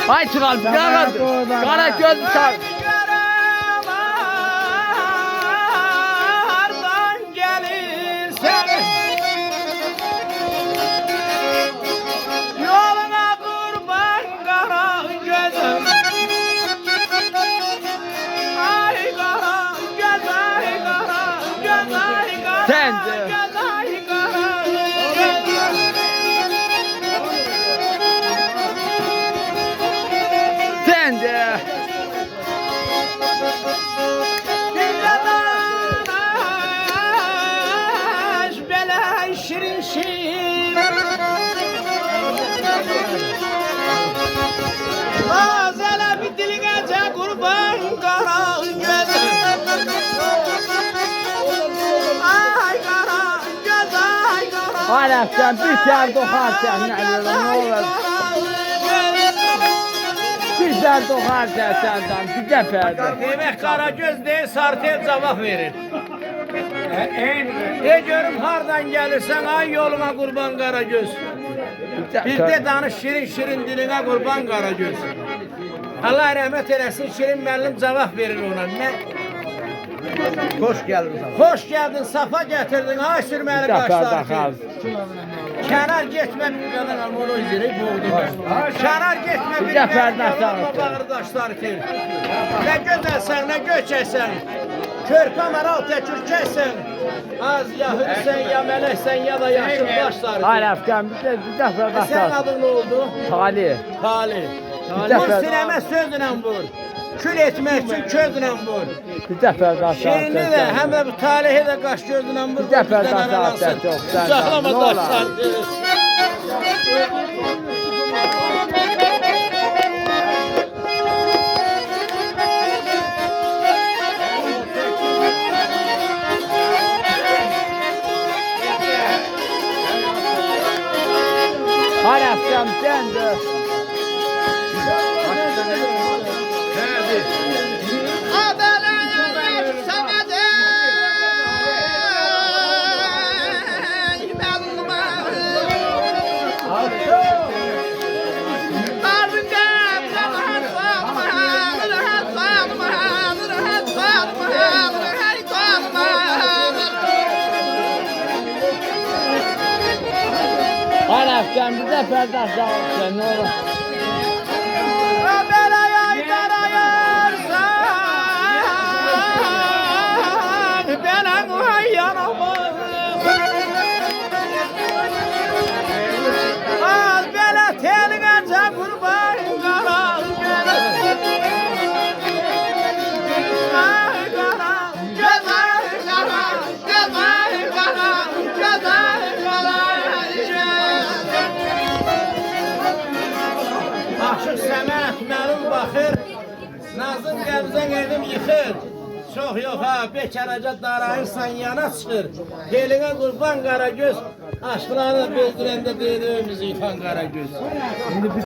Ay Tural, kara göz sar. Karalardan gelirsen yoluna kurban kara gözüm. Ay kara göz, ay kara göz, ay kara Sence? göz, ay kara göz. Sence? Dinlemez böyle şirin şirin Gazele bir diline kurban kara gözüm. Ay kara göz, ay kara Hala sen bir yer dokarsan ne olur? Bir yer dokarsan senden bir deferde. Demek Karagöz değil, Sartel cevap verir. Ne görüm hardan gelirsen ay yoluna kurban Karagöz. Bir de danış şirin şirin diline kurban Karagöz. Allah rahmet eylesin, Şirin müəllim cevap verir ona. Hoş geldin. Hoş geldin, safa getirdin, ay sürmeli başlar. Kenar geçme bir kadar almalı izleri boğdu. Kenar geçme bir kadar alma bağırdaşlar ki. Ne güzelsen, ne göçesen. Körpe meral tekürkeysen. Az ya hürsen, ya meleksen, ya da yaşlı başlar. Hala sen bir deferde Sen adın ne oldu? Talih. Talih. Bir Vur dəfə- sineme sözle vur. Kül etmek için közle vur. Bir deferde Şirinli de hem de bu talihi de kaş gözle vur. Bir dəfə daha sahte çok senden. Saklama Ne taş olar? sardı. Hala sen de. Hala sen bir deferde sahte ne olur? Aşıq Səmət məlum baxır, Nazım qəbzən edim yıxır. Çox yox ha, bekaraca darayırsan yana çıxır. Delinə qurban Qaragöz, aşklarını bezdirəndə deyir öyümüzü yıxan Qaragöz.